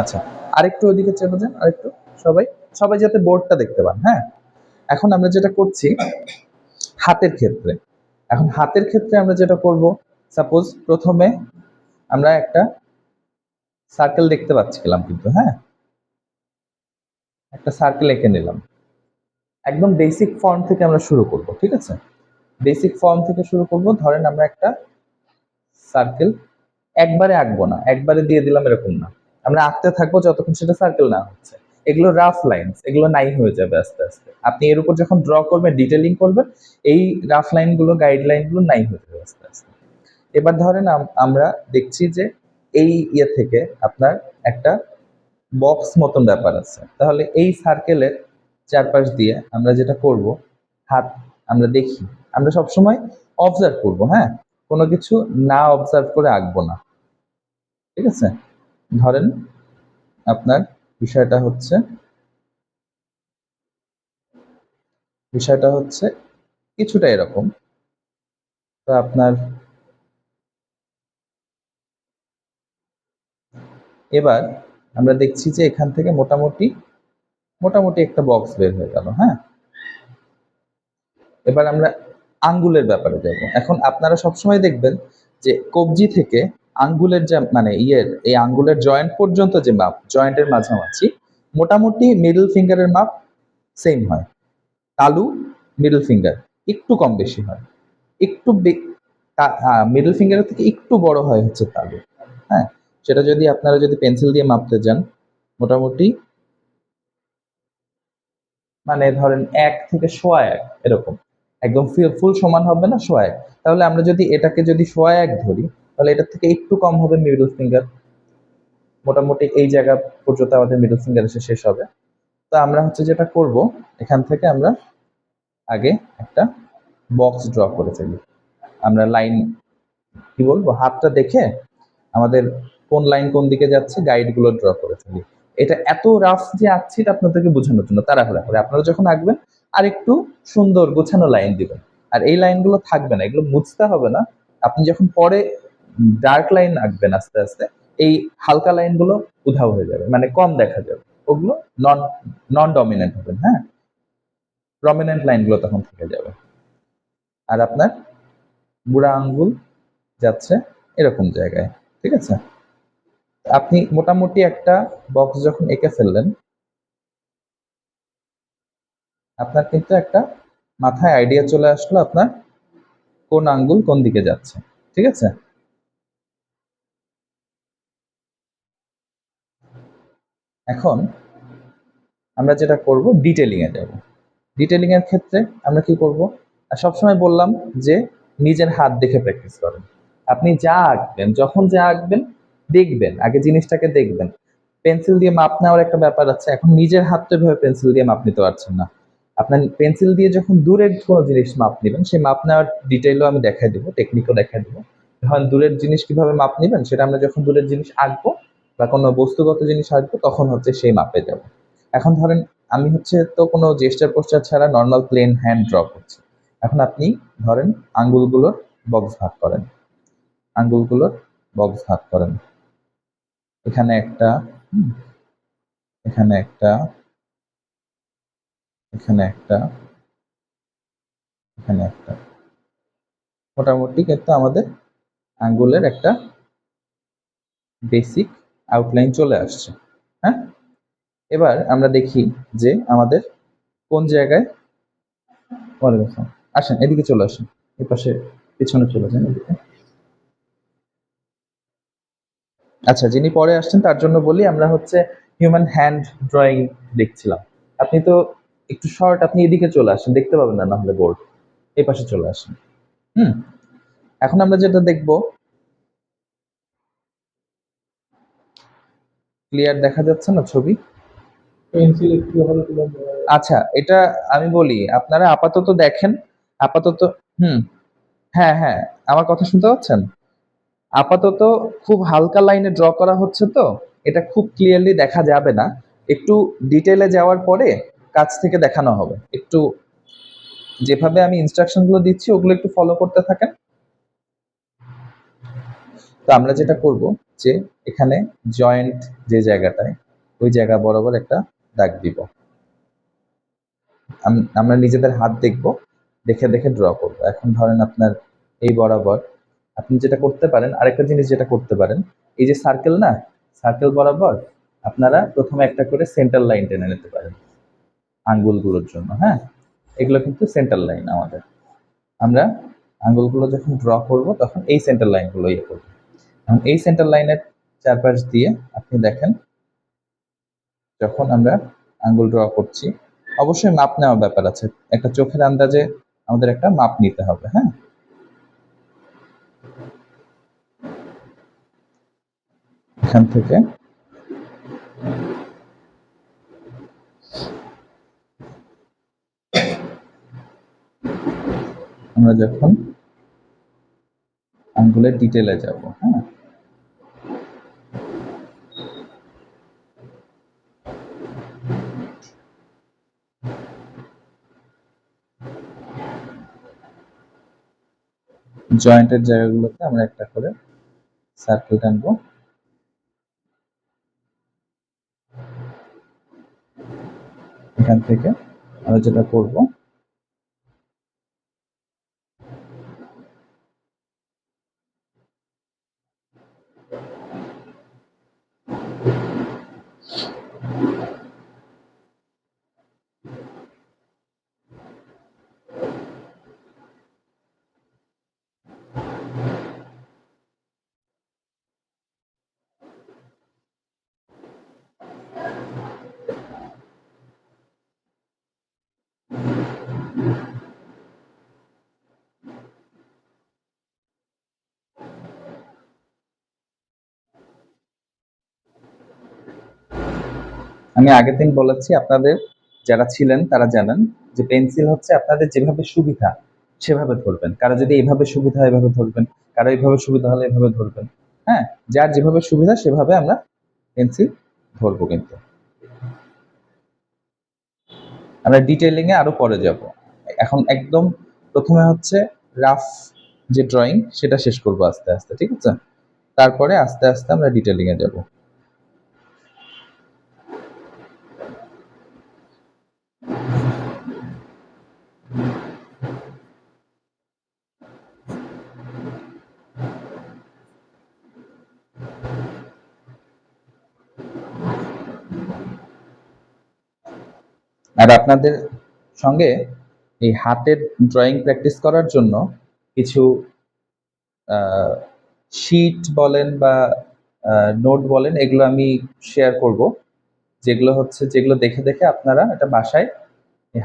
আচ্ছা, আরেকটু ওদিকে চলে যান, আরেকটু। সবাই সবাই যাতে বোর্ডটা দেখতে পান। হ্যাঁ, এখন আমরা যেটা করছি হাতের ক্ষেত্রে, এখন হাতের ক্ষেত্রে আমরা যেটা করব, সাপোজ প্রথমে আমরা একটা সার্কেল দেখতে পাচ্ছিলাম, কিন্তু হ্যাঁ, একটা সার্কেল এঁকে নিলাম। একদম বেসিক ফর্ম থেকে আমরা শুরু করব, ঠিক আছে? বেসিক ফর্ম থেকে শুরু করব। ধরেন আমরা একটা সার্কেল একবারে আঁকবো না, একবারে দিয়ে দিলাম এরকম না, আমরা আঁকতে থাকবো যতক্ষণ সেটা সার্কেল না হচ্ছে। এগুলো রাফ লাইনস, এগুলো নাই হয়ে যাবে আস্তে আস্তে। আপনি এর উপর যখন ড্র করবেন, ডিটেলিং করবেন, এই রাফ লাইনগুলো, গাইডলাইনগুলো নাই হয়ে যাবে আস্তে আস্তে। এবার ধরেন আমরা দেখছি যে এই ইয়ে থেকে আপনার একটা বক্স মতন ব্যাপার আছে, তাহলে এই সার্কেলের চারপাশ দিয়ে আমরা যেটা করব, হাত আমরা দেখি, আমরা সবসময় অবজার্ভ করব। হ্যাঁ, কোনো কিছু না অবজার্ভ করে আঁকবো না, ঠিক আছে? ধরেন আপনার বিষয়টা হচ্ছে বিষয়টা হচ্ছে কিছুটা এরকম। তো আপনার এবার আমরা দেখছি যে এখান থেকে মোটামুটি মোটামুটি একটা বক্স বের হয়ে গেল। হ্যাঁ, এবার আমরা আঙ্গুলের ব্যাপারে যাব। এখন আপনারা সবসময় দেখবেন যে কবজি থেকে আঙ্গুলের যে মানে এই আঙ্গুলের জয়েন্ট পর্যন্ত যে মাপ, জয়েন্টের মাঝামাঝি মোটামুটি মিডল ফিঙ্গারের মাপ সেম হয়। তালু, মিডল ফিঙ্গার একটু কম বেশি হয়, একটু মিডল ফিঙ্গারের থেকে একটু বড় হয় হচ্ছে তালু। হ্যাঁ, সেটা যদি আপনারা যদি পেন্সিল দিয়ে মাপতে যান, মোটামুটি মানে ধরেন ১ থেকে সোয়া ১ এরকম, একদম ফুল সমান হবে না, সোয়া ১। তাহলে আমরা যদি এটাকে যদি সোয়া ১ ধরি, তাহলে এটার থেকে একটু কম হবে মিডল ফিঙ্গার। মোটামুটি এই জায়গা পর্যন্ত আমাদের মিডল ফিঙ্গার এসে শেষ হবে। তো আমরা হচ্ছে যেটা করব, এখান থেকে আমরা আগে একটা বক্স ড্র করে ফেলি। আমরা লাইন কি বলবো, হাতটা দেখে আমাদের কোন লাইন কোন দিকে যাচ্ছে গাইডগুলো ড্র করে ফেলি। এটা এত রাফ যে আঁকছি এটা আপনাদেরকে বোঝানোর জন্য, তাড়াহুড়া করে। আপনারা যখন আঁকবেন আর একটু সুন্দর গোছানো লাইন দিবেন। আর এই লাইনগুলো থাকবে না, এগুলো মুছতে হবে না। আপনি যখন পরে ডার্ক লাইন আঁকবেন আস্তে আস্তে, এই হালকা লাইনগুলো উধাও হয়ে যাবে, মানে কম দেখা যাবে। ওগুলো নন নন ডমিনেন্ট হবেন। হ্যাঁ, প্রমিনেন্ট লাইনগুলো তখন থেকে যাবে। আর আপনার বুড়া আঙ্গুল যাচ্ছে এরকম জায়গায়, ঠিক আছে? আপনি মোটামুটি একটা বক্স যখন এঁকে ফেললেন, আপনার কিন্তু একটা মাথায় আইডিয়া চলে আসলো আপনার কোন আঙ্গুল কোন দিকে যাচ্ছে, ঠিক আছে? এখন আমরা যেটা করব, ডিটেলিং এ যাব। ডিটেলিং এর ক্ষেত্রে আমরা কি করব, আর সবসময় বললাম যে নিজের হাত দেখে প্র্যাকটিস করেন। আপনি যা আঁকবেন, যখন যা আঁকবেন, দেখবেন আগে, জিনিসটাকে দেখবেন। পেন্সিল দিয়ে মাপ নেওয়ার একটা ব্যাপার আছে। এখন নিজের হাত তো এভাবে পেন্সিল দিয়ে মাপ নিতে পারছেন না। আপনার পেন্সিল দিয়ে যখন দূরের কোনো জিনিস মাপ নেবেন, সেই মাপ নেওয়ার ডিটেইলও আমি দেখাই দেবো, টেকনিকও দেখাই দেবো। ধরেন দূরের জিনিস কিভাবে মাপ নেবেন, সেটা আমরা যখন দূরের জিনিস আঁকবো বা কোনো বস্তুগত জিনিস আঁকবো, তখন হচ্ছে সেই মাপে যাব। এখন ধরেন আমি হচ্ছে তো কোনো জেস্টার পোস্টার ছাড়া নর্মাল প্লেন হ্যান্ড ড্র করছি। এখন আপনি ধরেন আঙ্গুলগুলোর বক্স ভাগ করেন, আঙ্গুলগুলোর বক্স ভাগ করেন। এখানে একটা, এখানে একটা, এখানে একটা, এখানে একটা। মোটামুটি কিন্তু আমাদের আঙ্গুলের একটা বেসিক আউটলাইন চলে আসছে। হ্যাঁ, এবার আমরা দেখি যে আমাদের কোন জায়গায়, ওয়ালাইকুম আসসালাম, আসেন এদিকে চলে আসেন, এই পাশে পিছনে চলে যান এদিকে। আচ্ছা, যিনি পরে আসছেন তার জন্য বলি, আমরা হচ্ছে হিউম্যান হ্যান্ড ড্রয়িং দেখছিলাম। আপনি তো একটু শর্ট, আপনি এদিকে চলে আসেন, দেখতে পাবেন না, নাহলে বোর্ড। এই পাশে চলে আসেন। হুম, এখন আমরা যেটা দেখব, ক্লিয়ার দেখা যাচ্ছে না ছবি? আচ্ছা, এটা আমি বলি, আপনারা আপাতত দেখেন, আপাতত। হুম, হ্যাঁ হ্যাঁ, আমার কথা শুনতে পাচ্ছেন? আপাতত খুব হালকা লাইনে ড্র করা হচ্ছে, তো এটা খুব ক্লিয়ারলি দেখা যাবে না। একটু ডিটেলে যাওয়ার পরে কাছ থেকে দেখানো হবে। একটু যেভাবে আমি ইনস্ট্রাকশন গুলো দিচ্ছি ওগুলো একটু ফলো করতে থাকেন। তো আমরা যেটা করব, যে এখানে জয়েন্ট যে জায়গাটায় ওই জায়গা বরাবর একটা দাগ দিব। আমরা নিজেদের হাত দেখব, দেখে দেখে ড্র করব। এখন ধরেন আপনার এই বরাবর আপনি যেটা করতে পারেন, আরেকটা জিনিস যেটা করতে পারেন, এই যে সার্কেল না, সার্কেল বরাবর আপনারা প্রথমে একটা করে সেন্টার লাইন টেনে নিতে পারেন আঙ্গুলগুলোর জন্য। হ্যাঁ, এগুলো কিন্তু সেন্টার লাইন আমাদের। আমরা আঙ্গুলগুলো যখন ড্র করব তখন এই সেন্টার লাইনগুলো ইয়ে করব। এখন এই সেন্টার লাইনের চারপাশ দিয়ে আপনি দেখেন, যখন আমরা আঙ্গুল ড্র করছি, অবশ্যই মাপ নেওয়ার ব্যাপার আছে। একটা চোখের আন্দাজে আমাদের একটা মাপ নিতে হবে। হ্যাঁ, এখান থেকে আমরা যখন আঙ্গুলের ডিটেলে যাব, হ্যাঁ, জয়েন্টের জায়গাগুলোতে আমরা একটা করে সার্কেল টানবো। এখান থেকে আমরা যেটা করব, আমি আগের দিন বলেছি, আপনাদের যারা ছিলেন তারা জানেন যে পেন্সিল হচ্ছে আপনাদের যেভাবে সুবিধা সেভাবে ধরবেন। কারো যদি এইভাবে সুবিধা হয় এভাবে ধরবেন, কারো এইভাবে সুবিধা হলে এভাবে ধরবেন। হ্যাঁ, যার যেভাবে সুবিধা সেভাবে আমরা পেন্সিল ধরবো। কিন্তু আমরা ডিটেইলিং এ আরো পরে যাব। এখন একদম প্রথমে হচ্ছে রাফ যে ড্রয়িং সেটা শেষ করব আস্তে আস্তে, ঠিক আছে? তারপরে আস্তে আস্তে আমরা ডিটেইলিং এ যাব। আর আপনাদের সঙ্গে এই হাতের ড্রয়িং প্র্যাকটিস করার জন্য কিছু শিট বলেন বা নোট বলেন, এগুলো আমি শেয়ার করব, যেগুলো দেখে দেখে আপনারা এটা বাসায় এই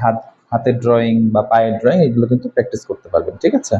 হাতের ড্রয়িং বা পায়ের ড্রয়িং এগুলো কিন্তু প্র্যাকটিস করতে পারবেন, ঠিক আছে?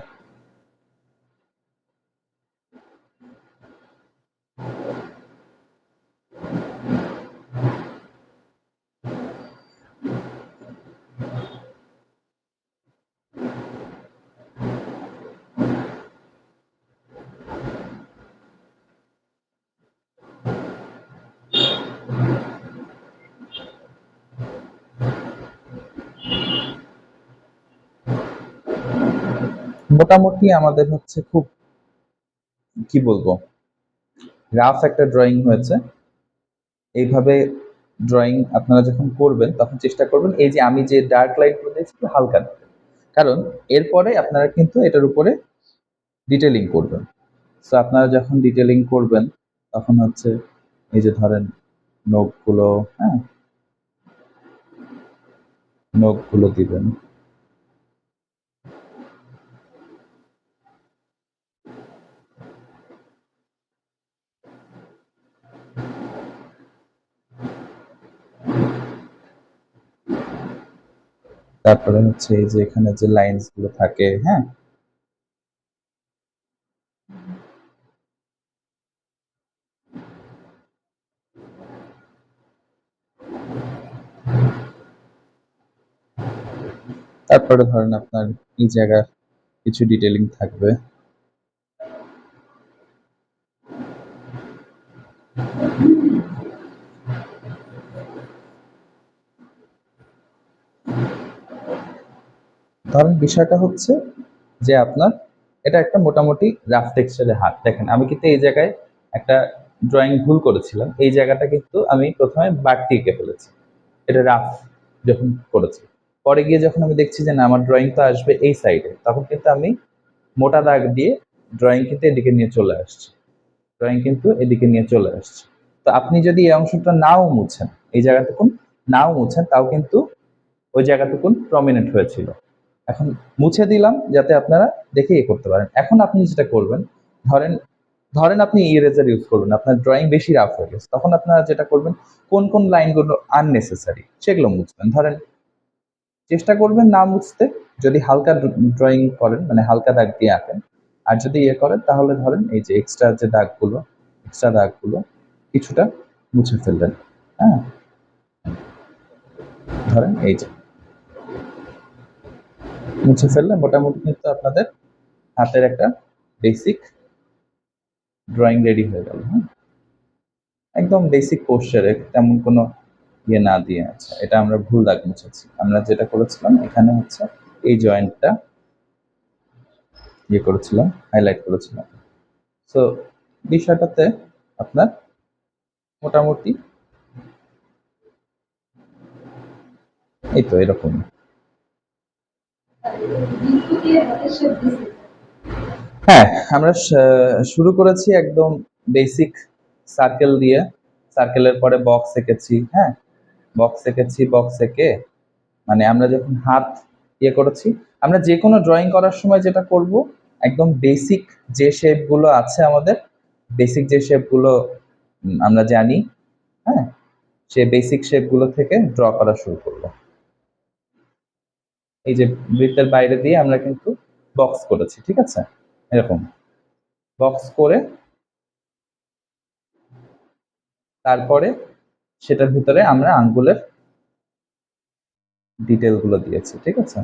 মোটামুটি আমাদের হচ্ছে খুব, কি বলবো, রাফ একটা ড্রয়িং হয়েছে। এইভাবে ড্রয়িং আপনারা যখন করবেন তখন চেষ্টা করবেন এই যে আমি যে ডার্ক লাইনগুলো দিয়েছি একটু হালকা দিতে। কারণ এরপরে আপনারা কিন্তু এটার উপরে ডিটেলিং করবেন। সো আপনারা যখন ডিটেলিং করবেন তখন হচ্ছে এই যে ধরেন নখগুলো, হ্যাঁ, নখগুলো দিবেন। তারপরে হচ্ছে এই যে এখানে যে লাইনস গুলো থাকে, হ্যাঁ, তারপরে ধরেন আপনার এই জায়গার কিছু ডিটেলিং থাকবে। ধরেন বিষয়টা হচ্ছে যে আপনার এটা একটা মোটামুটি রাফ টেক্সচারের হাত। দেখেন আমি কিন্তু এই জায়গায় একটা ড্রয়িং ভুল করেছিলাম, এই জায়গাটা কিন্তু আমি প্রথমে বাড়তি এঁকে ফেলেছি, এটা রাফ যখন করেছি। পরে গিয়ে যখন আমি দেখছি যে না আমার ড্রয়িং তো আসবে এই সাইডে, তখন কিন্তু আমি মোটা দাগ দিয়ে ড্রয়িং কিন্তু এদিকে নিয়ে চলে আসছি, ড্রয়িং কিন্তু এদিকে নিয়ে চলে আসছে। তো আপনি যদি এই অংশটা নাও মুছেন, এই জায়গাটুকুন নাও মুছেন, তাও কিন্তু ওই জায়গাটুকুন প্রমিনেন্ট হয়েছিল। এখন মুছে দিলাম যাতে আপনারা দেখে ইয়ে করতে পারেন। এখন আপনি যেটা করবেন, ধরেন ধরেন আপনি ইরেজার ইউজ করবেন, আপনার ড্রয়িং বেশি রাফ হয়ে গেছে, তখন আপনারা যেটা করবেন, কোন কোন লাইনগুলো আননেসেসারি সেগুলো মুছবেন। ধরেন চেষ্টা করবেন না মুছতে, যদি হালকা ড্রয়িং করেন মানে হালকা দাগ দিয়ে আঁকেন। আর যদি ইয়ে করেন তাহলে ধরেন এই যে এক্সট্রা দাগগুলো কিছুটা মুছে ফেলবেন। হ্যাঁ, ধরেন এই যে মুছে ফেললে মোটামুটি কিন্তু আপনাদের হাতের একটা বেসিক ড্রয়িং রেডি হয়ে গেল। হ্যাঁ, একদম বেসিক পোস্টারে তেমন কোনো ইয়ে না দিয়ে আছে, এটা আমরা ভুল দাগ মুছেছি। আমরা যেটা করেছিলাম এখানে হচ্ছে এই জয়েন্টটা ইয়ে করেছিলাম, হাইলাইট করেছিলাম। সো বিষয়টাতে আপনার মোটামুটি এই তো এরকম। হ্যাঁ, আমরা শুরু করেছি একদম বেসিক সার্কেল দিয়ে, সার্কেলের পরে বক্স এঁকেছি। হ্যাঁ, বক্স এঁকেছি, বক্স এঁকে মানে আমরা যখন হাত ইয়ে করেছি, আমরা যে কোনো ড্রয়িং করার সময় যেটা করব, একদম বেসিক যে শেপগুলো আছে আমাদের, বেসিক যে শেপগুলো আমরা জানি, হ্যাঁ, সে বেসিক শেপগুলো থেকে ড্র করা শুরু করব। এই যে বৃত্তের বাইরে দিয়ে আমরা কিন্তু বক্স করেছি, ঠিক আছে, এরকম বক্স করে তারপরে সেটার ভিতরে আমরা আঙ্গুলের ডিটেল গুলো দিয়েছি, ঠিক আছে।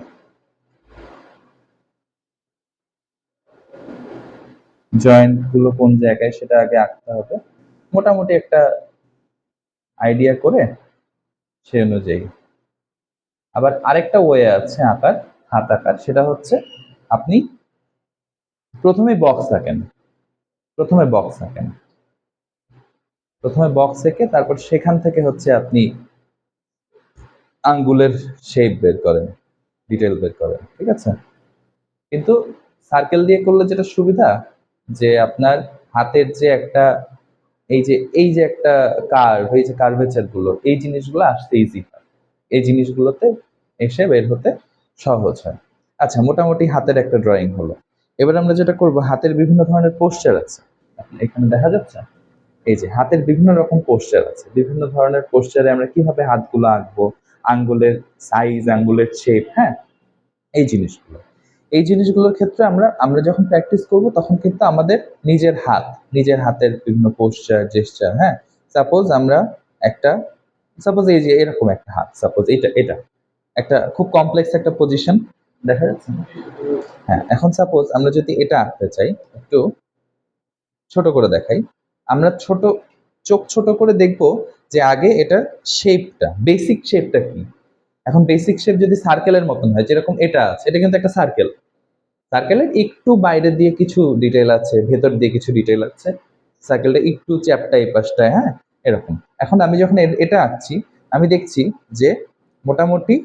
জয়েন্ট গুলো কোন জায়গায় সেটা আগে আঁকতে হবে, মোটামুটি একটা আইডিয়া করে সে অনুযায়ী। আবার আরেকটা ওয়ে আছে আঁকার, হাত আঁকার, সেটা হচ্ছে আপনি প্রথমে বক্স আঁকেন, প্রথমে বক্স আঁকেন, প্রথমে বক্স এঁকে তারপর সেখান থেকে হচ্ছে আপনি আঙ্গুলের শেপ বের করেন, ডিটেল বের করেন, ঠিক আছে। কিন্তু সার্কেল দিয়ে করলে যেটা সুবিধা, যে আপনার হাতের যে একটা এই যে একটা কার্ভ, এই যে কার্ভেচার গুলো, এই জিনিসগুলো আসতে ইজি হয়, এই জিনিসগুলোতে এসে বের হতে সহজ হয়। আচ্ছা, মোটামুটি হাতের একটা ড্রয়িং হলো। এবার আমরা যেটা করব, হাতের বিভিন্ন ধরনের পোস্টার আছে, এখানে দেখা যাচ্ছে এই যে হাতের বিভিন্ন রকম পোস্টার আছে, বিভিন্ন ধরনের পোস্টারে আমরা কিভাবে হাতগুলো আঁকবো, আঙ্গুলের সাইজ, আঙ্গুলের শেপ, হ্যাঁ, এই জিনিসগুলো, এই জিনিসগুলোর ক্ষেত্রে আমরা আমরা যখন প্র্যাকটিস করব তখন কিন্তু আমাদের নিজের হাতের বিভিন্ন পোস্টার, জেস্টার, হ্যাঁ, সাপোজ আমরা একটা, সাপোজ এই যে এরকম একটা হাত, সাপোজ এটা এটা একটা খুব কমপ্লেক্স একটা পজিশন দেখা যাচ্ছে। হ্যাঁ, এখন সাপোজ আমরা যদি এটা আঁকতে চাই, একটু ছোট করে দেখাই, আমরা চোখ ছোট করে দেখব যে আগে এটার শেপটা, বেসিক শেপটা কি। এখন বেসিক শেপ যদি সার্কেলের মতন হয়, যেরকম এটা আছে, এটা কিন্তু একটা সার্কেল, সার্কেলের একটু বাইরে দিয়ে কিছু ডিটেল আছে, ভেতর দিয়ে কিছু ডিটেল আছে, সার্কেলটা একটু চ্যাপ্টা এই পাশটায়, হ্যাঁ, এরকম। এখন আমি যখন এটা আঁকছি, আমি দেখছি যে মোটামুটি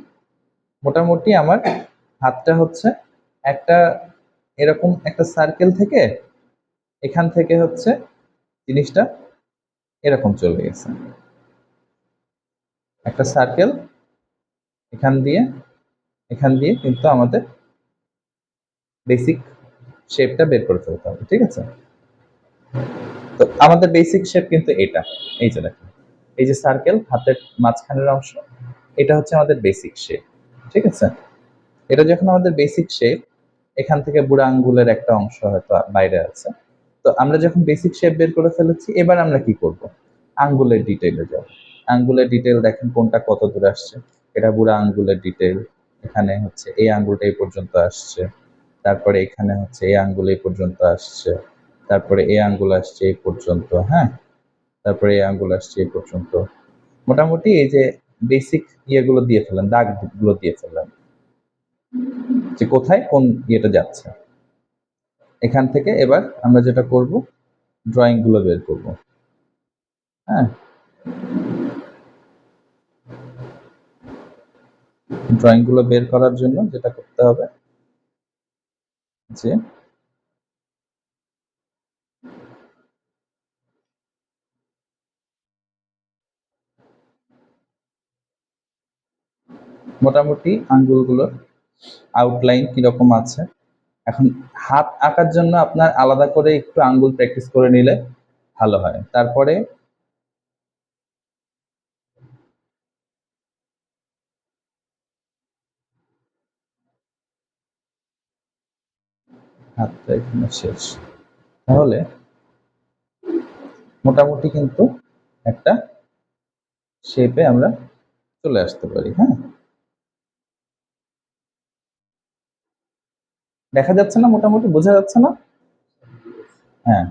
মোটামুটি আমার হাতটা হচ্ছে একটা এরকম একটা সার্কেল থেকে, এখান থেকে হচ্ছে জিনিসটা এরকম চলে গেছে, একটা সার্কেল এখান দিয়ে কিন্তু আমাদের বেসিক শেপটা বের করে ফেলতে হবে, ঠিক আছে। তো আমাদের বেসিক শেপ কিন্তু এটা, এই যে দেখো, এই যে সার্কেল হাতের মাঝখানের অংশ, এটা হচ্ছে আমাদের বেসিক শেপ, ঠিক আছে। এটা যখন আমাদের বেসিক শেপ, এখান থেকে বুড়া আঙ্গুলের একটা অংশ হয়তো বাইরে আছে। তো আমরা যখন বেসিক শেপ বের করে ফেলেছি, এবার আমরা কি করব, আঙ্গুলের ডিটেইলে যাব। আঙ্গুলের ডিটেল দেখেন কোনটা কত দূরে আসছে, এটা বুড়া আঙ্গুলের ডিটেল, এখানে হচ্ছে এই আঙ্গুলটা এই পর্যন্ত আসছে, তারপরে এখানে হচ্ছে এই আঙ্গুল এই পর্যন্ত আসছে, তারপরে এই আঙ্গুল আসছে এই পর্যন্ত, হ্যাঁ, তারপরে এই আঙ্গুল আসছে এই পর্যন্ত। মোটামুটি এই যে বেসিক ইয়েগুলো দিয়ে ফেলেন, দাগগুলো দিয়ে ফেলেন যে কোথায় কোন ইয়েটা যাচ্ছে। এখান থেকে এবার আমরা যেটা করব, ড্রয়িং গুলো বের করব। হ্যাঁ, ড্রয়িং গুলো বের করার জন্য যেটা করতে হবে যে মোটামুটি আঙ্গুলগুলোর আউটলাইন কিরকম আছে। এখন হাত আঁকার জন্য আপনার আলাদা করে একটু আঙ্গুল প্র্যাকটিস করে নিলে ভালো হয়। তারপরে হাতটা এখানে শেষ। তাহলে মোটামুটি কিন্তু একটা শেপে আমরা চলে আসতে পারি। হ্যাঁ, দেখা যাচ্ছে না? মোটামুটি বোঝা যাচ্ছে না? হ্যাঁ,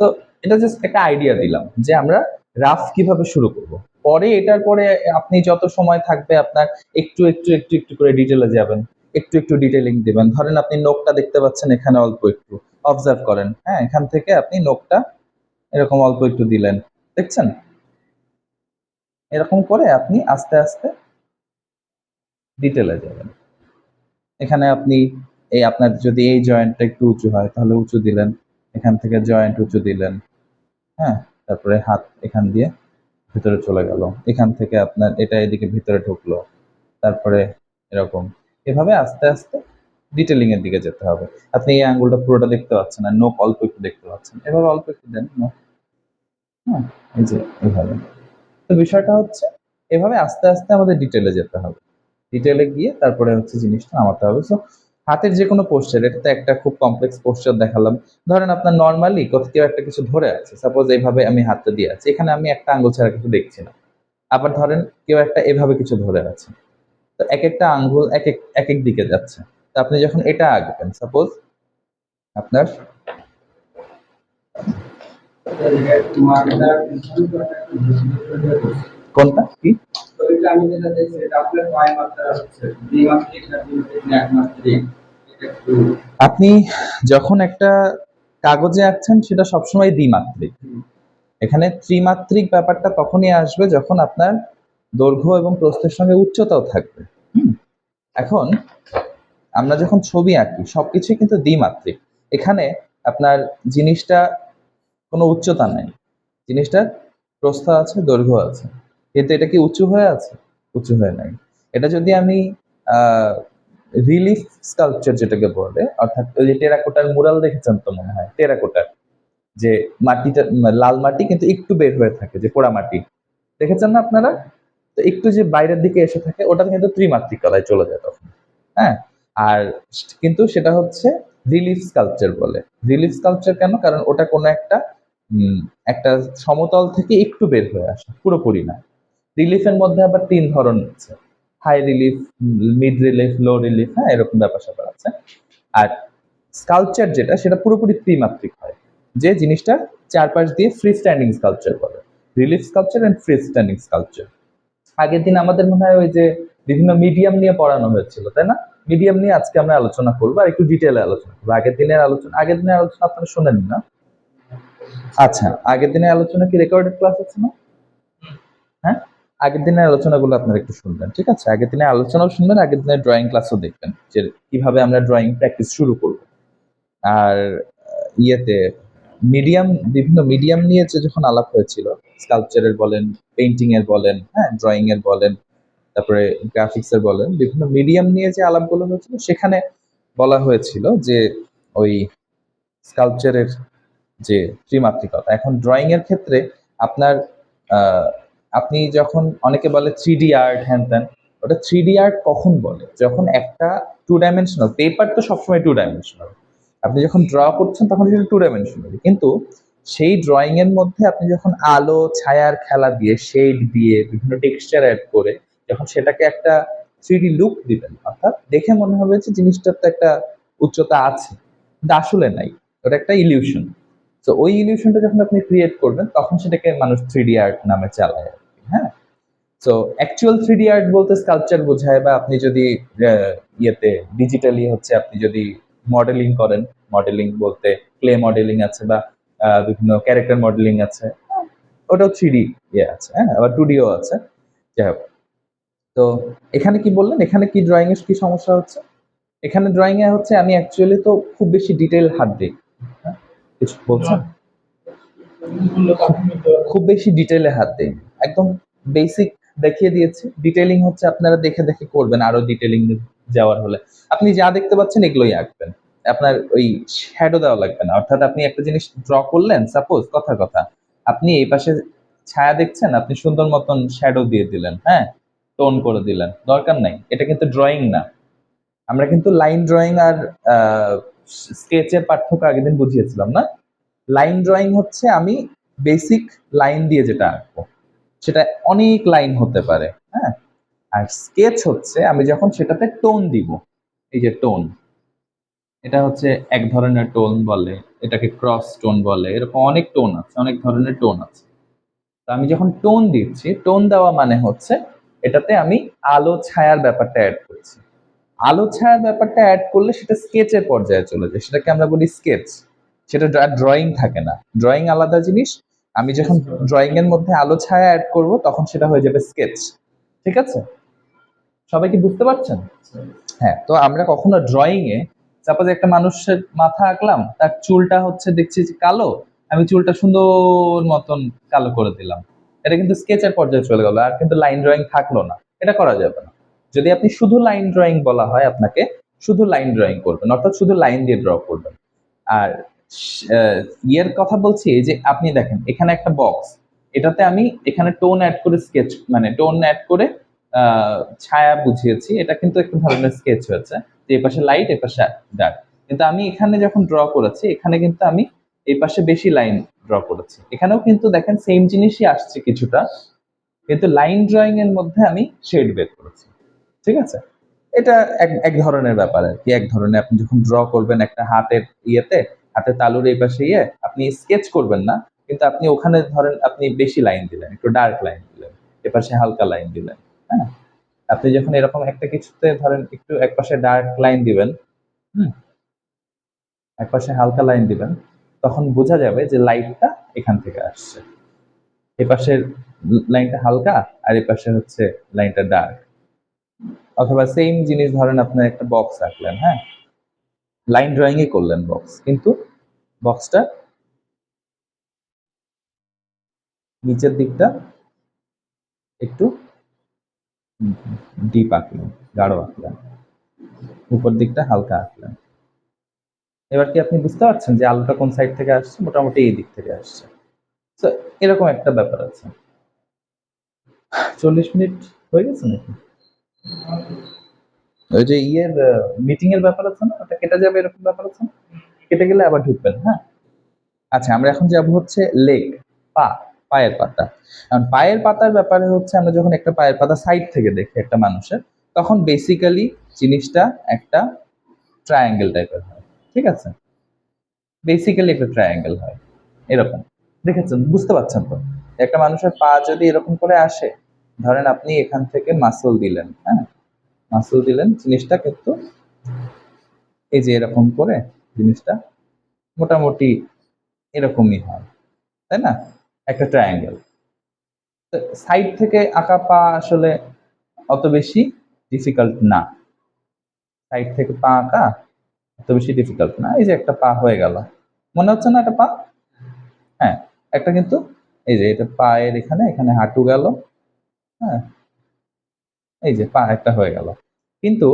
তো এটা জাস্ট একটা আইডিয়া দিলাম যে আমরা রাফ কিভাবে শুরু করব। পরে এটার পরে আপনি যত সময় থাকবে আপনার একটু করে ডিটেইলে যাবেন। একটু ডিটেইলিং দিবেন। ধরেন আপনি নোকটা দেখতে পাচ্ছেন এখানে অল্প একটু অবজার্ভ করেন। হ্যাঁ, এখান থেকে আপনি নোকটা এরকম অল্প একটু দিলেন। দেখছেন? এরকম করে আপনি আস্তে আস্তে ডিটেইলে যাবেন। এখানে আপনি এই আপনার যদি এই জয়েন্টটা একটু উঁচু হয় তাহলে উঁচু দিলেন। এখান থেকে জয়েন্ট উঁচু দিলেন। হ্যাঁ, তারপরে হাত এখান দিয়ে ভিতরে চলে গেল। এখান থেকে আপনার এটা এদিকে ভিতরে ঢুকলো। তারপরে এরকম। এভাবে আস্তে আস্তে ডিটেইলিং এর দিকে যেতে হবে। আপনি এই আঙ্গুলটা পুরোটা দেখতে পাচ্ছেন না, নোক অল্প একটু দেখতে পাচ্ছেন। এভাবে অল্প একটু দেন নোক। হ্যাঁ, এই যে এভাবে। তো বিষয়টা হচ্ছে এভাবে আস্তে আস্তে আমাদের ডিটেইলে যেতে হবে। ডিটেইলে গিয়ে তারপরে হচ্ছে জিনিসটা নামাতে হবে। সো হাতের যে কোনো পোস্টার, এটা তো একটা খুব কমপ্লেক্স পোস্টার দেখালাম। ধরেন আপনার নরমালি কেউ একটা কিছু ধরে আছে, সাপোজ এইভাবে আমি হাতটা দিয়ে আছি, এখানে আমি একটা আঙ্গুল ছাড়া কিছু দেখছি না। আবার ধরেন কেউ একটা এভাবে কিছু ধরে আছে, তো এক একটা আঙ্গুল এক এক দিকে যাচ্ছে। তো আপনি যখন এটা আঁকবেন, সাপোজ আপনার কোনটা কি আপনি যখন একটা কাগজে আঁকছেন সেটা সবসময় দ্বিমাত্রিক। এখানে ত্রিমাত্রিক ব্যাপারটা তখনই আসবে যখন আপনার দৈর্ঘ্য এবং প্রস্থের সঙ্গে উচ্চতাও থাকবে। এখন আমরা যখন ছবি আঁকি সবকিছুই কিন্তু দ্বিমাত্রিক। এখানে আপনার জিনিসটা কোনো উচ্চতা নাই, জিনিসটার প্রস্থ আছে, দৈর্ঘ্য আছে, কিন্তু এটা কি উঁচু হয়ে আছে? উঁচু হয়ে নাই। এটা যদি আমি রিলিফ স্কাল্পচার যেটাকে বলে, অর্থাৎ ওই যে টেরাকোটার মুরাল দেখেছেন তো মনে হয়, টেরাকোটার যে মাটিটা লাল মাটি কিন্তু একটু বের হয়ে থাকে, যে পোড়া মাটি দেখেছেন না আপনারা? তো একটু যে বাইরের দিকে এসে থাকে ওটা কিন্তু ত্রিমাত্রিক কলায় চলে যায় তখন। হ্যাঁ, আর কিন্তু সেটা হচ্ছে রিলিফ স্কাল্পচার বলে। রিলিফ স্কাল্পচার কেন? কারণ ওটা কোনো একটা একটা সমতল থেকে একটু বের হয়ে আসে, পুরোপুরি না। রিলিফের মধ্যে আবার ৩ ধরন আছে। হাই রিলিফ, মিড রিলিফ, লো রিলিফ, হ্যাঁ, এরকম ব্যাপার-স্যাপার আছে। আর স্কাল্পচার যেটা সেটা পুরোপুরি ত্রিমাত্রিক হয়। যে জিনিসটা চারপাশ দিয়ে ফ্রি স্ট্যান্ডিং স্কাল্পচার বলে। Relief sculpture and free standing sculpture. আগের দিন আমাদের মনে হয় ওই যে বিভিন্ন মিডিয়াম নিয়ে পড়ানো হয়েছিল, তাই না? মিডিয়াম নিয়ে আজকে আমরা আলোচনা করবো, আর একটু ডিটেইলে আলোচনা করবো। আগের দিনের আলোচনা আপনারা শোনেন না? আচ্ছা, আগের দিনের আলোচনা কি রেকর্ডেড ক্লাস আছে না? হ্যাঁ, আগের দিনের আলোচনাগুলো আপনারা একটু শুনবেন, ঠিক আছে? আগের দিনের আলোচনাও শুনবেন, আগের দিনের ড্রয়িং ক্লাসও দেখবেন যে কিভাবে আমরা ড্রয়িং প্র্যাকটিস শুরু করব। আর ইয়েতে মিডিয়াম, বিভিন্ন মিডিয়াম নিয়ে যে যখন আলাপ হয়েছিল, স্কাল্পচারের বলেন, পেইন্টিং এর বলেন, হ্যাঁ, ড্রয়িং এর বলেন, তারপরে গ্রাফিক্স এর বলেন, বিভিন্ন মিডিয়াম নিয়ে যে আলাপগুলো হয়েছিল সেখানে বলা হয়েছিল যে ওই স্কাল্পচারের যে ত্রিমাত্রিকতা। এখন ড্রয়িং এর ক্ষেত্রে আপনার আপনি যখন অনেকে বলে 3D আর্ট হ্যান ত্যান, ওটা 3D আর্ট কখন বলে? যখন একটা টু ডাইমেনশনাল পেপার তো সবসময় টু ডাইমেনশনাল। আপনি যখন ড্র করছেন তখন সেটা টু ডাইমেনশনাল, কিন্তু সেই ড্রয়িং এর মধ্যে আপনি যখন আলো ছায়ার খেলা দিয়ে, শেড দিয়ে, বিভিন্ন টেক্সচার অ্যাড করে যখন সেটাকে একটা 3D লুক দিবেন, অর্থাৎ দেখে মনে হবে যে জিনিসটার তো একটা উচ্চতা আছে, কিন্তু আসলে নাই, ওটা একটা ইলিউশন। তো ওই ইলিউশনটা যখন আপনি ক্রিয়েট করবেন তখন সেটাকে মানুষ 3D আর্ট নামে চালায় আর কি। হ্যাঁ, সো অ্যাকচুয়াল 3D আর্ট বলতে স্কাল্পচার বোঝায়, বা আপনি যদি ইয়েতে ডিজিটালি হচ্ছে আপনি যদি মডেলিং করেন, মডেলিং বলতে ক্লে মডেলিং আছে, বা বিভিন্ন ক্যারেক্টার মডেলিং আছে, ওটাও 3D ইয়ে আছে, হ্যাঁ, আবার 2Dও আছে। যাই হোক, তো এখানে কি বললেন, এখানে কি ড্রয়িং এর কি সমস্যা হচ্ছে? এখানে ড্রয়িং এ হচ্ছে আমি অ্যাকচুয়ালি তো খুব বেশি ডিটেইল হাত দিই, হ্যাঁ? কিছু বলছেন? খুব বেশি ডিটেইলে হাত দিই, একদম বেসিক দেখিয়ে দিয়েছি। ডিটেইলিং হচ্ছে আপনারা দেখে দেখে করবেন, আরো ডিটেইলিং যাওয়ার হলে আপনি যা দেখতে পাচ্ছেন এগুলোই আঁকবেন, আপনার ওই শ্যাডো দেওয়া লাগবে না। অর্থাৎ আপনি একটা জিনিস ড্র করলেন, সাপোজ কথার কথা, আপনি এই পাশে ছায়া দেখছেন, আপনি সুন্দর মতন শ্যাডো দিয়ে দিলেন, হ্যাঁ, টোন করে দিলেন, দরকার নাই। এটা কিন্তু ড্রয়িং না। আমরা কিন্তু লাইন ড্রয়িং আর স্কেচের পার্থক্য আগের দিন বুঝিয়েছিলাম না? লাইন ড্রয়িং হচ্ছে আমি বেসিক লাইন দিয়ে যেটা আঁকবো, সেটা অনেক লাইন হতে পারে, হ্যাঁ। আর স্কেচ হচ্ছে আমি যখন সেটাতে টোন দিব, এই যে টোন, এটা হচ্ছে এক ধরনের টোন বলে, এটাকে ক্রস টোন বলে, এরকম অনেক টোন আছে, অনেক ধরনের টোন আছে। তো আমি যখন টোন দিচ্ছি, টোন দেওয়া মানে হচ্ছে এটাতে আমি আলো ছায়ার ব্যাপারটা অ্যাড করছি। আলো ছায়ার ব্যাপারটা অ্যাড করলে সেটা স্কেচের পর্যায়ে চলে যায়, সেটাকে আমরা বলি স্কেচ। সেটা ড্রয়িং থাকে না, ড্রয়িং আলাদা জিনিস। আমি যখন ড্রয়িং এর মধ্যে আলো ছায়া অ্যাড করব তখন সেটা হয়ে যাবে স্কেচ। ঠিক আছে, সবাই কি বুঝতে পারছেন? হ্যাঁ, তো আমরা কখনো ড্রয়িং এ সাপোজ একটা মানুষের মাথা আঁকলাম, তার চুলটা হচ্ছে দেখছি যে কালো, আমি চুলটা সুন্দর মতন কালো করে দিলাম, এটা কিন্তু স্কেচের পর্যায়ে চলে গেল, আর কিন্তু লাইন ড্রয়িং থাকলো না। এটা করা যাবে না। যদি আপনি শুধু লাইন ড্রয়িং বলা হয়, আপনাকে শুধু লাইন ড্রয়িং করবেন, অর্থাৎ শুধু লাইন দিয়ে ড্র করবেন। আর ইয়ের কথা বলছি যে আপনি দেখেন এখানে একটা বক্স, এটাতে আমি এখানে টোন অ্যাড করে স্কেচ, মানে টোন অ্যাড করে ছায়া বুঝিয়েছি, এটা কিন্তু একটা ধরনের স্কেচ হয়েছে, যে এই পাশে লাইট, এই পাশে ডার্ক। কিন্তু আমি এখানে যখন ড্র করেছি, এখানে কিন্তু আমি এই পাশে বেশি লাইন ড্র করেছি, এখানেও কিন্তু দেখেন সেম জিনিসই আসছে কিছুটা, কিন্তু লাইন ড্রয়িং এর মধ্যে আমি শেড বের করেছি। ঠিক আছে, এটা এক এক ধরনের ব্যাপার আর কি। এক ধরনের আপনি যখন ড্র করবেন একটা হাতের ইয়েতে, হাতের তালুর এই পাশে ইয়ে, আপনি স্কেচ করবেন না, কিন্তু আপনি ওখানে ধরেন আপনি বেশি লাইন দিলেন, একটু ডার্ক লাইন দিলেন, এপাশে হালকা লাইন দিলেন, হ্যাঁ। আপনি যখন এরকম একটা কিছুতে ধরেন একটু একপাশে ডার্ক লাইন দিবেন, হুম, একপাশে হালকা লাইন দিবেন, তখন বোঝা যাবে যে লাইটটা এখান থেকে আসছে, এপাশের লাইনটা হালকা আর এপাশে হচ্ছে লাইনটা ডার্ক। অথবা সেম জিনিস ধরেন আপনার একটা বক্স রাখলেন, হ্যাঁ, লাইন ড্রয়িং এ করলেন বক্স, কিন্তু বক্সটা নিচের দিকটা একটু ডিপ আঁকলেন, গাঢ় আঁকলেন, উপর দিকটা হালকা আঁকলেন। এবার কি আপনি বুঝতে পারছেন যে আলোটা কোন সাইড থেকে আসছে? মোটামুটি এই দিক থেকে আসছে। তো এরকম একটা ব্যাপার আছে। 40 মিনিট হয়ে গেছে নাকি? ওই যে ইয়ের মিটিং এর ব্যাপার আছে না, ওটা কেটে যাবে, এরকম ব্যাপার আছে না? কেটে গেলে আবার ঢুকবেন, হ্যাঁ। আচ্ছা, আমরা এখন যাব হচ্ছে লেগ, পা, পায়ের পাতা। কারণ পায়ের পাতার ব্যাপারে হচ্ছে আমরা যখন একটা পায়ের পাতা সাইড থেকে দেখি একটা মানুষের, তখন বেসিক্যালি জিনিসটা একটা ট্রায়াঙ্গেল টাইপের হয়। ঠিক আছে, বেসিক্যালি একটা ট্রায়াঙ্গেল হয় এরকম। দেখেছেন, বুঝতে পারছেন তো? একটা মানুষের পা যদি এরকম করে আসে, ধরেন আপনি এখান থেকে মাসল দিলেন, হ্যাঁ, মাসল দিলেন, জিনিসটা কিন্তু এই যে এরকম করে জিনিসটা মোটামুটি এরকমই হয়, তাই না? একটা ট্রায়াঙ্গেল। সাইড থেকে আঁকা পা আসলে অত বেশি ডিফিকাল্ট না। সাইড থেকে পা আঁকা অত বেশি ডিফিকাল্ট না। এই যে একটা পা হয়ে গেল, মনে হচ্ছে না একটা পা? হ্যাঁ, একটা কিন্তু এই যে এটা পায়ের এখানে, এখানে হাঁটু গেল, হ্যাঁ, এই যে পা একটা হয়ে গেল। কিন্তু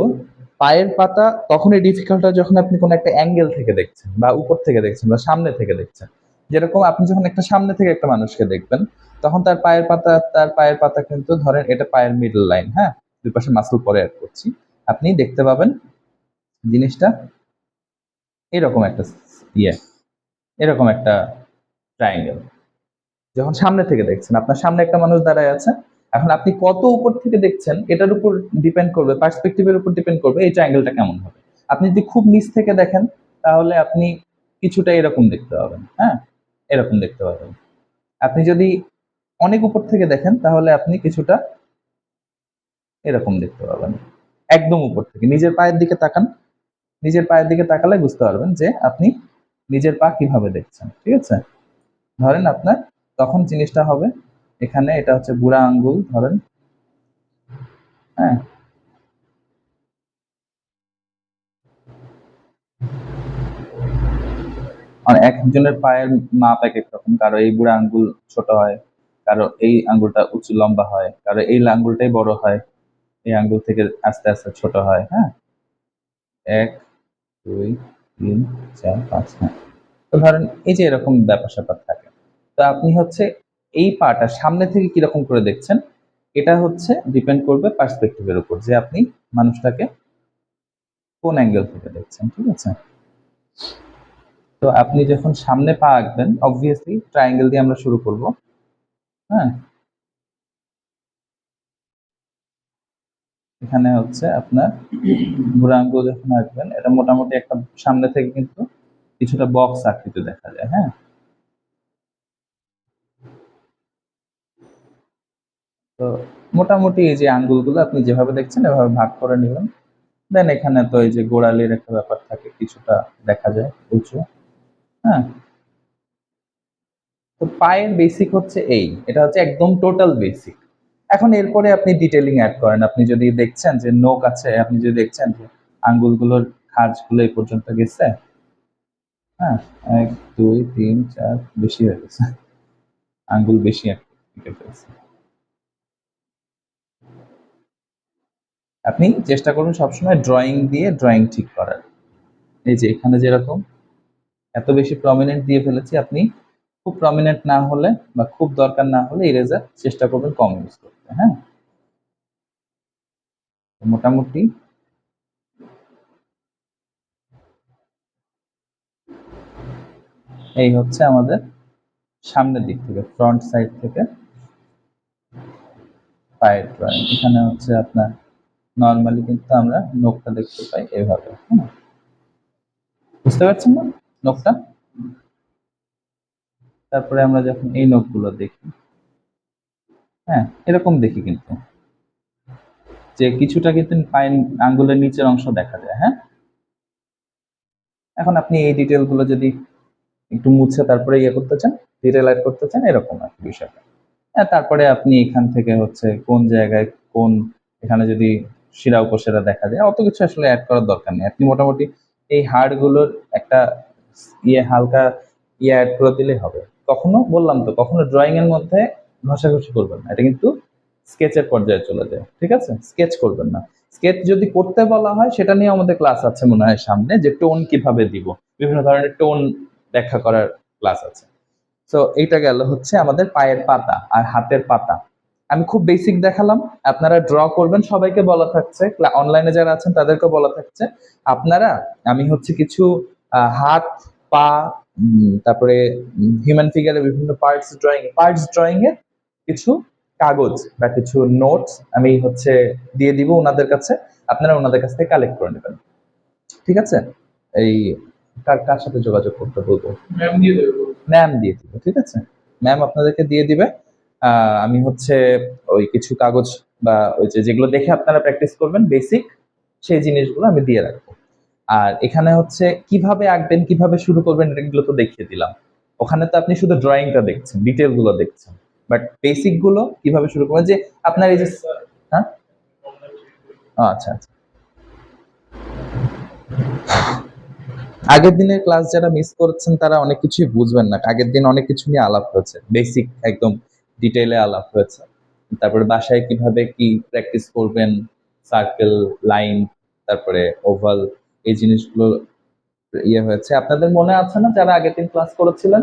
পায়ের পাতা তখনই ডিফিকাল্ট হয় যখন আপনি কোনো একটা অ্যাঙ্গেল থেকে দেখছেন, বা উপর থেকে দেখছেন, বা সামনে থেকে দেখছেন। যেরকম আপনি যখন একটা সামনে থেকে একটা মানুষকে দেখবেন, তখন তার পায়ের পাতা কিন্তু ধরেন এটা পায়ের মিডল লাইন, হ্যাঁ, দুই পাশে মাসল পরে অ্যাড করছি, আপনি দেখতে পাবেন জিনিসটা এরকম একটা ইয়ে, এরকম একটা ট্রায়াঙ্গেল। যখন সামনে থেকে দেখছেন, আপনার সামনে একটা মানুষ দাঁড়ায় আছে, এখন আপনি কত উপর থেকে দেখছেন এটার উপর ডিপেন্ড করবে, পার্সপেক্টিভের উপর ডিপেন্ড করবে এই ট্রায়াঙ্গেলটা কেমন হবে। আপনি যদি খুব নিচ থেকে দেখেন, তাহলে আপনি কিছুটা এরকম দেখতে পাবেন, হ্যাঁ, এরকম দেখতে পাবেন। আপনি যদি অনেক উপর থেকে দেখেন, তাহলে আপনি কিছুটা এরকম দেখতে পাবেন। একদম উপর থেকে নিজের পায়ের দিকে তাকান, নিজের পায়ের দিকে তাকালে বুঝতে পারবেন যে আপনি নিজের পা কিভাবে দেখছেন। ঠিক আছে, ধরেন আপনার তখন জিনিসটা হবে এখানে, এটা হচ্ছে বুড়া আঙ্গুল ধরেন, হ্যাঁ, আর এক একজনের পায়ের মাপ এক এক রকম, কারো এই বুড়া আঙ্গুল ছোট হয়, কারো এই আঙ্গুলটা উঁচু লম্বা হয়, কারো এই আঙ্গুলটাই বড় হয়, এই আঙ্গুল থেকে আস্তে আস্তে ছোট হয়, হ্যাঁ। এক, দুই, তিন, চার, পাঁচ, হ্যাঁ। তো ধরেন এই যে এরকম ব্যাপার স্যাপার থাকে। তো আপনি হচ্ছে এই পাটা সামনে থেকে কিরকম করে দেখছেন, এটা হচ্ছে ডিপেন্ড করবে পার্সপেক্টিভের উপর, যে আপনি মানুষটাকে কোন অ্যাঙ্গেল থেকে দেখছেন, ঠিক আছে। তো আপনি যখন সামনে পা আঁকবেন, অবভিয়াসলি ট্রায়াঙ্গেল দিয়ে আমরা শুরু করব, হ্যাঁ। এখানে হচ্ছে আপনার বুড়ো আঙ্গুল যখন আঁকবেন, এটা মোটামুটি একটা সামনে থেকে কিন্তু কিছুটা বক্স আকৃতি দেখা যায়, হ্যাঁ। তো মোটামুটি এই যে আঙ্গুলগুলো আপনি যেভাবে দেখছেন এভাবে ভাগ করে নেবেন। দেন এখানে তো এই যে গোড়ালির একটা ব্যাপার থাকে, কিছুটা দেখা যায় উঁচু, হ্যাঁ। তো পায়ের বেসিক হচ্ছে এই, এটা হচ্ছে একদম টোটাল বেসিক। এখন এরপরে আপনি ডিটেইলিং অ্যাড করেন, আপনি যদি দেখছেন যে নোক আছে, আপনি যদি দেখছেন যে আঙ্গুলগুলোর খাঁজগুলো এই পর্যন্ত গেছে, হ্যাঁ, এক, দুই, তিন, চার, বেশি হয়ে গেছে, আঙ্গুল বেশি কেটে ফেলছে। আপনি চেষ্টা করুন সবসময় ড্রয়িং দিয়ে ড্রয়িং ঠিক করার। এই যে এখানে যেরকম এত বেশি প্রমিনেন্ট দিয়ে ফেলেছি, আপনি খুব প্রমিনেন্ট না হলে বা খুব দরকার না হলে ইরেজার চেষ্টা করবেন কম ইউজ করতে, হ্যাঁ। মোটামুটি এই হচ্ছে আমাদের সামনের দিক থেকে, ফ্রন্ট সাইড থেকে পায়ের ড্রয়িং। এখানে হচ্ছে আপনার নর্মালি কিন্তু আমরা নখটা দেখতে পাই এভাবে, বুঝতে পারছেন না নখটা। তারপরে আমরা যখন এই নখগুলো দেখি, হ্যাঁ, এরকম দেখি কিন্তু যে কিছুটা কিন্তু পায়ের আঙ্গুলের নিচের অংশ দেখা যায়, হ্যাঁ। এখন আপনি এই ডিটেল গুলো যদি একটু মুছে তারপরে ইয়ে করতে চান, ডিটেল অ্যাড করতে চান, এরকম আর কি বিষয়টা। হ্যাঁ, তারপরে আপনি এখান থেকে হচ্ছে কোন জায়গায় কোন, এখানে যদি শিরা উপশিরা দেখা যায়, অত কিছু আসলে অ্যাড করার দরকার নেই। আপনি মোটামুটি এই হাড় গুলোর একটা ইয়ে হালকা ইয়ে অ্যাড করে দিলেই হবে। কখনো বললাম তো, কখনো ড্রয়িং এর মধ্যে ঘষাঘষি করবেন না, এটা কিন্তু স্কেচের পর্যায়ে চলে যায়, ঠিক আছে। স্কেচ করবেন না। স্কেচ যদি করতে বলা হয়, সেটা নিয়ে আমাদের ক্লাস আছে মনে হয় সামনে, যে টোন কিভাবে দিব, বিভিন্ন ধরনের টোন ব্যাখ্যা করার ক্লাস আছে। তো এইটা গেল হচ্ছে আমাদের পায়ের পাতা আর হাতের পাতা। আমি খুব বেসিক দেখালাম, আপনারা ড্র করবেন, সবাইকে বলা থাকছে, অনলাইনে যারা আছেন তাদেরকে বলা থাকছে আপনারা, আমি হচ্ছে কিছু হাত, পা, তারপরে হিউম্যান ফিগারের বিভিন্ন পার্টস ড্রয়িং এর কিছু কাগজ বা কিছু নোটস আমি হচ্ছে দিয়ে দিব ওনাদের কাছে, আপনারা ওনাদের কাছ থেকে কালেক্ট করে নেবেন, ঠিক আছে। এই কার কার সাথে যোগাযোগ করতে বলবো, ম্যাম দিয়ে দেবো, ম্যাম দিয়ে দিবে, ঠিক আছে। ম্যাম আপনাদেরকে দিয়ে দিবে। আমি হচ্ছে ওই কিছু কাগজ বা ওই যে যেগুলো দেখে আপনারা প্র্যাকটিস করবেন বেসিক, সেই জিনিসগুলো আমি দিয়ে রাখবো। আর এখানে হচ্ছে কিভাবে আঁকবেন, কিভাবে শুরু করবেন, এগুলো তো দেখিয়ে দিলাম। ওখানে তো আপনি শুধু ড্রয়িংটা দেখছেন, ডিটেল গুলো দেখছেন, বাট বেসিক গুলো কিভাবে শুরু করবেন, যে আপনার এই যে, হ্যাঁ, আচ্ছা আচ্ছা। আগের দিনের ক্লাস যারা মিস করছেন তারা অনেক কিছুই বুঝবেন না, আগের দিন অনেক কিছু নিয়ে আলাপ হয়েছে, বেসিক একদম ডিটেইলে আলাপ হয়েছে। তারপরে বাসায় কিভাবে কি প্র্যাকটিস করবেন, সার্কেল, লাইন, তারপরে ওভাল, এই জিনিসগুলো ইয়ে হয়েছে। আপনাদের মনে আছে না যারা আগের দিন ক্লাস করেছিলেন,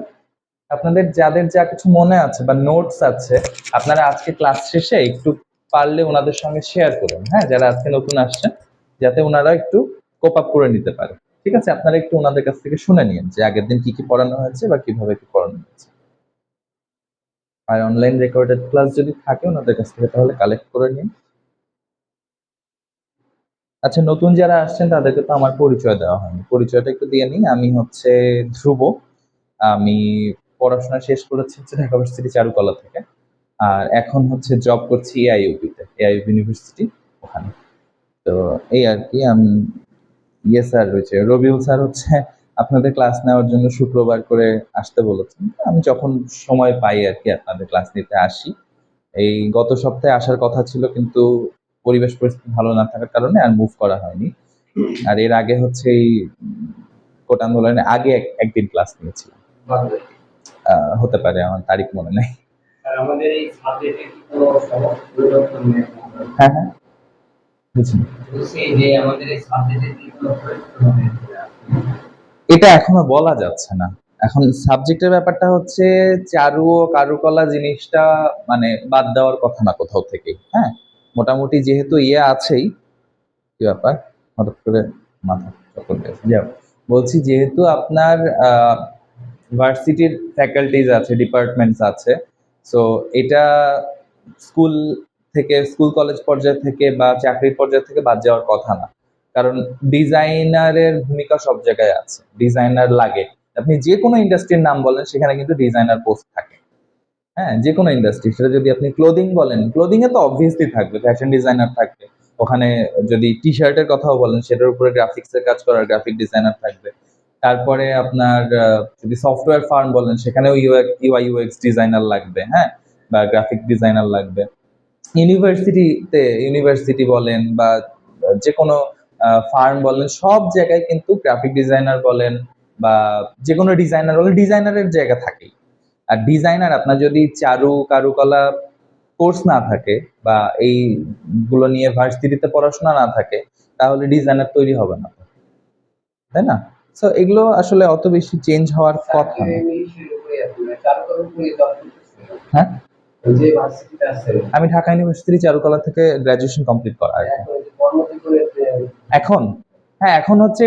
আপনাদের যাদের যা কিছু মনে আছে বা নোটস আছে, আপনারা আজকে ক্লাস শেষে একটু পারলে ওনাদের সঙ্গে শেয়ার করুন, হ্যাঁ, যারা আজকে নতুন আসছেন, যাতে ওনারা একটু কোপ আপ করে নিতে পারে, ঠিক আছে। আপনারা একটু ওনাদের কাছ থেকে শুনে নিন যে আগের দিন কি কি পড়ানো হয়েছে বা কিভাবে কি পড়ানো হয়েছে। আর অনলাইন রেকর্ডেড ক্লাস যদি থাকে ওনাদের কাছ থেকে তাহলে কালেক্ট করে নিন। আচ্ছা, নতুন যারা আসছেন তাদেরকে তো আমার পরিচয় দেওয়া হয়নি, পরিচয়টা একটু দিয়ে নিই। আমি হচ্ছে ধ্রুব, আমি পড়াশোনা শেষ করেছি হচ্ছে ঢাকা ভার্সিটি চারুকলা থেকে, আর এখন হচ্ছে জব করছি এআইইউবিতে, এআইইউবি ইউনিভার্সিটি, ওখানে। তো এই আর কি। আমি ইয়ে স্যার রয়েছে, রবিউল স্যার হচ্ছে আপনাদের ক্লাস নেওয়ার জন্য শুক্রবার করে আসতে বলেছেন। আমি যখন সময় পাই আর কি আপনাদের ক্লাস নিতে আসি। এই গত সপ্তাহে আসার কথা ছিল, কিন্তু পরিবেশ পরিস্থিতি ভালো না থাকার কারণে আর মুভ করা হয়নি। আর এর আগে হচ্ছে এই কোটা আন্দোলনের আগে একদিন ক্লাস নিয়েছিলাম। হতে পারে, আমার তারিখ মনে নেই। আমাদের এই সাবজেক্টে কি কোনো পরিবর্তন নেই? হ্যাঁ হ্যাঁ, বুঝছি। বলছি যে আমাদের এই সাবজেক্টে কি কোনো পরিবর্তন নেই? এটা এখনো বলা যাচ্ছে না। এখন সাবজেক্টের ব্যাপারটা হচ্ছে চারু ও কারুকলা জিনিসটা মানে বাদ দেওয়ার কথা না কোথাও থেকে। হ্যাঁ, মোটামুটি যেহেতু ইয়ে আছেই। কি ব্যাপার, হঠাৎ করে মাথা চক্কর গেছে। যাও, বলছি যেহেতু আপনার ভার্সিটির ফ্যাকাল্টিজ আছে, ডিপার্টমেন্টস আছে, সো এটা স্কুল থেকে, স্কুল কলেজ পর্যায় থেকে বা চাকরির পর্যায় থেকে বাদ যাওয়ার কথা না। কারণ ডিজাইনারের ভূমিকা সব জায়গায় আছে, ডিজাইনার লাগে। আপনি যে কোনো ইন্ডাস্ট্রির নাম বলেন, সেখানে কিন্তু ডিজাইনার পোস্ট থাকে। হ্যাঁ, যে কোনো ইন্ডাস্ট্রি, সেটা যদি আপনি ক্লোদিং বলেন, ক্লোদিং এ তো অবভিয়াসলি থাকবে, ফ্যাশন ডিজাইনার থাকবে ওখানে। যদি টি শার্টের কথাও বলেন, সেটার উপরে গ্রাফিক্স এর কাজ করার গ্রাফিক ডিজাইনার থাকবে। তারপরে আপনার যদি সফটওয়্যার ফার্ম বলেন, সেখানেও ইউআই ইউএক্স ডিজাইনার লাগবে, হ্যাঁ, বা গ্রাফিক ডিজাইনার লাগবে। ইউনিভার্সিটি বলেন বা যে কোনো ফার্ম বলেন, সব জায়গায় কিন্তু গ্রাফিক ডিজাইনার বলেন বা যে কোনো ডিজাইনার বলেন, ডিজাইনারের জায়গা থাকেই। আর ডিজাইনার আপনার যদি চারু কারুকলা কোর্স না থাকে বা এইগুলো নিয়ে ভার্সিটিতে পড়াশোনা না থাকে, তাহলে ডিজাইনার তৈরি হবে না, তাই না? সো এগুলো আসলে অত বেশি চেঞ্জ হওয়ার কথা না। হ্যাঁ, যে ভার্সিটিতে আছে আমি ঢাকা ইউনিভার্সিটি চারুকলা থেকে গ্রাজুয়েশন কমপ্লিট করা আর কি। এখন যে কর্মজীবনের যে এখন, হ্যাঁ, এখন হচ্ছে